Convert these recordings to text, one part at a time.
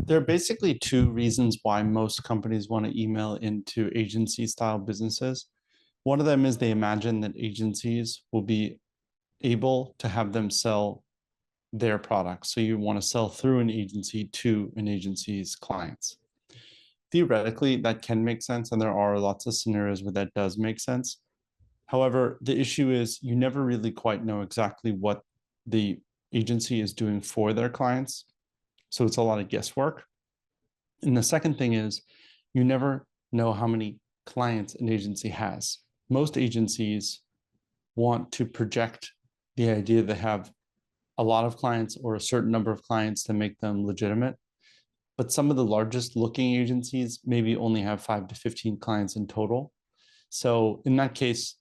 There are basically two reasons why most companies want to email into agency style businesses. One of them is they imagine that agencies will be able to have them sell their products. So you want to sell through an agency to an agency's clients. Theoretically, that can make sense, and there are lots of scenarios where that does make sense. However, the issue is you never really quite know exactly what the agency is doing for their clients. So it's a lot of guesswork. And the second thing is you never know how many clients an agency has. Most agencies want to project the idea they have a lot of clients or a certain number of clients to make them legitimate. But some of the largest looking agencies maybe only have 5 to 15 clients in total. So in that case,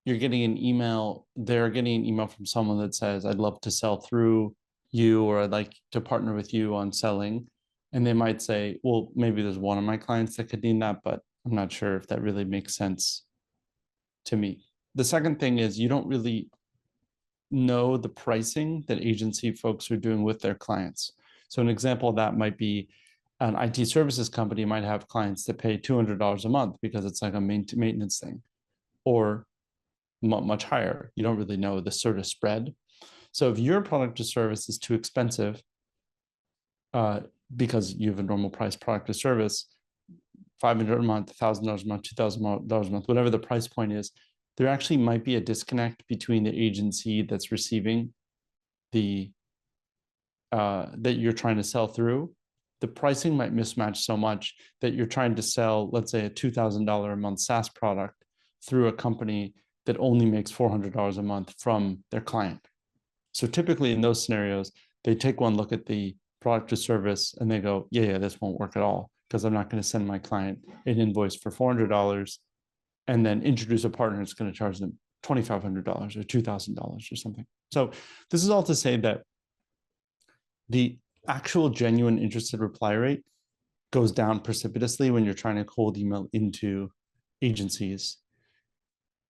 you're getting an email, they're getting an email from someone that says, I'd love to sell through you, or I'd like to partner with you on selling. And they might say, well, maybe there's one of my clients that could need that, but I'm not sure if that really makes sense to me. The second thing is you don't really know the pricing that agency folks are doing with their clients. So an example of that might be an IT services company might have clients that pay $200 a month because it's like a maintenance thing, or much higher. You don't really know the sort of spread. So if your product or service is too expensive, because you have a normal price product or service, $500 a month, $1,000 a month, $2,000 a month, whatever the price point is, there actually might be a disconnect between the agency that's receiving the that you're trying to sell through. The pricing might mismatch so much that you're trying to sell, let's say, a $2,000 a month SaaS product through a company that only makes $400 a month from their client. So typically in those scenarios, they take one look at the product or service and they go, yeah, this won't work at all because I'm not going to send my client an invoice for $400 and then introduce a partner that's going to charge them $2,500 or $2,000 or something. So this is all to say that the actual genuine interested reply rate goes down precipitously when you're trying to cold email into agencies.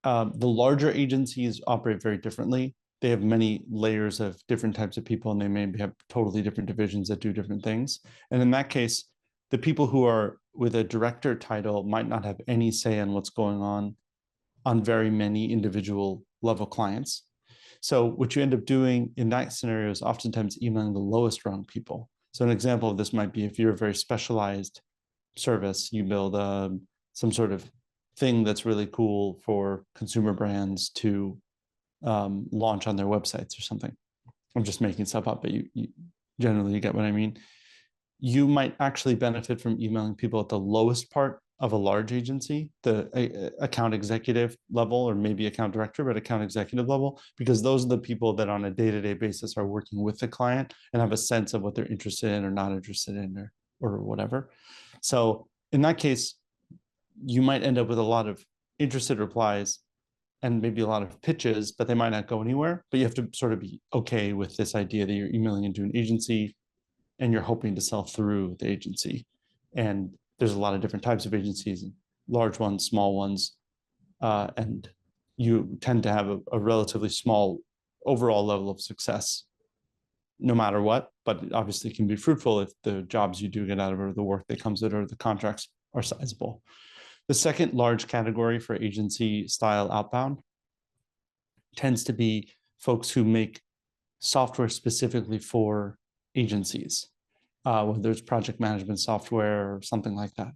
The larger agencies operate very differently. They have many layers of different types of people, and they may have totally different divisions that do different things. And in that case, the people who are with a director title might not have any say on what's going on very many individual level clients. So what you end up doing in that scenario is oftentimes emailing the lowest rung people. So an example of this might be if you're a very specialized service, you build some sort of thing that's really cool for consumer brands to launch on their websites or something. I'm just making stuff up, but you generally get what I mean. You might actually benefit from emailing people at the lowest part of a large agency, the account executive level, or maybe account director, but account executive level, because those are the people that on a day-to-day basis are working with the client and have a sense of what they're interested in or not interested in, or whatever. So in that case, you might end up with a lot of interested replies and maybe a lot of pitches, but they might not go anywhere. But you have to sort of be okay with this idea that you're emailing into an agency and you're hoping to sell through the agency. And there's a lot of different types of agencies, large ones, small ones, and you tend to have a relatively small overall level of success no matter what, but it obviously can be fruitful if the jobs you do get out of it or the work that comes with it or the contracts are sizable. The second large category for agency style outbound tends to be folks who make software specifically for agencies, whether it's project management software or something like that.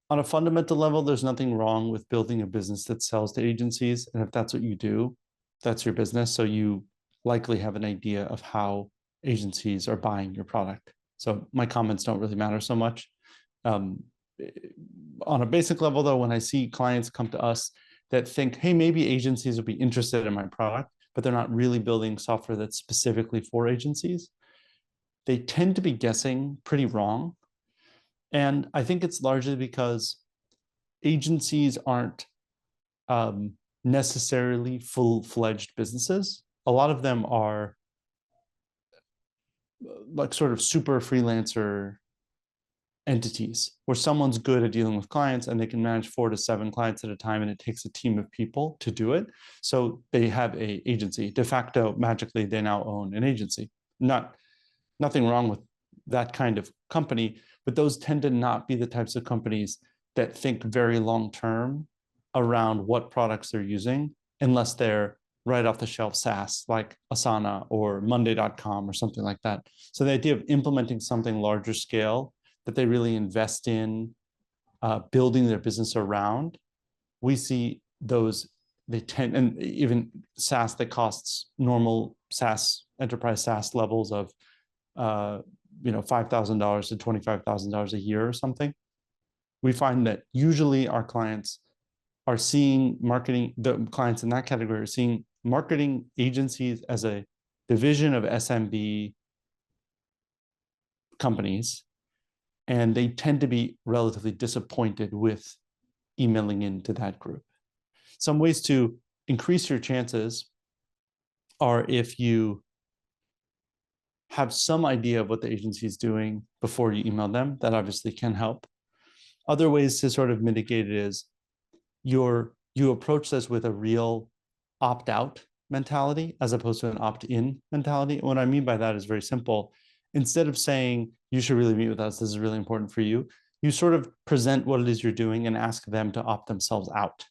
On a fundamental level, there's nothing wrong with building a business that sells to agencies. And if that's what you do, that's your business. So you likely have an idea of how agencies are buying your product. So my comments don't really matter so much. On a basic level, though, when I see clients come to us that think, hey, maybe agencies will be interested in my product, but they're not really building software that's specifically for agencies, they tend to be guessing pretty wrong. And I think it's largely because agencies aren't necessarily full-fledged businesses. A lot of them are like sort of super freelancer entities where someone's good at dealing with clients and they can manage 4 to 7 clients at a time, and it takes a team of people to do it. So they have a agency. De facto, magically, they now own an agency. Nothing wrong with that kind of company, but those tend to not be the types of companies that think very long term around what products they're using, unless they're right off the shelf SaaS like Asana or Monday.com or something like that. So the idea of implementing something larger scale that they really invest in building their business around, we see those, they tend, and even SaaS that costs normal SaaS, enterprise SaaS levels of $5,000 to $25,000 a year or something. We find that usually our clients are seeing marketing, the clients in that category are seeing marketing agencies as a division of SMB companies, and they tend to be relatively disappointed with emailing into that group. Some ways to increase your chances are if you have some idea of what the agency is doing before you email them. That obviously can help. Other ways to sort of mitigate it is you approach this with a real opt-out mentality as opposed to an opt-in mentality. And what I mean by that is very simple. Instead of saying, you should really meet with us, this is really important for you, you sort of present what it is you're doing and ask them to opt themselves out.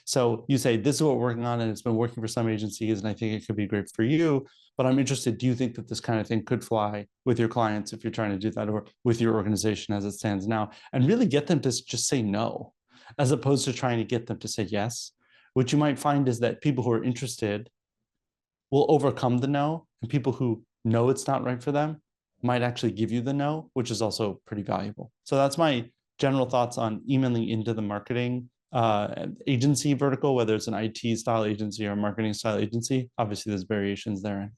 So you say, this is what we're working on, and it's been working for some agencies, and I think it could be great for you, but I'm interested, do you think that this kind of thing could fly with your clients if you're trying to do that, or with your organization as it stands now? And really get them to just say no, as opposed to trying to get them to say yes. What you might find is that people who are interested will overcome the no, and people who know it's not right for them might actually give you the no, which is also pretty valuable. So that's my general thoughts on emailing into the marketing agency vertical, whether it's an IT style agency or a marketing style agency. Obviously, there's variations there.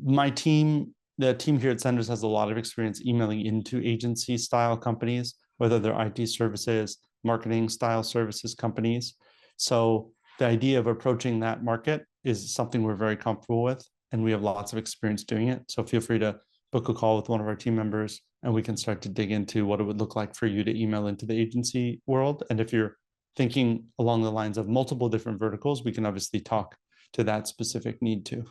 My team, the team here at Senders, has a lot of experience emailing into agency style companies, whether they're IT services, marketing style services companies. So the idea of approaching that market is something we're very comfortable with, and we have lots of experience doing it. So feel free to book a call with one of our team members, and we can start to dig into what it would look like for you to email into the agency world. And if you're thinking along the lines of multiple different verticals, we can obviously talk to that specific need too.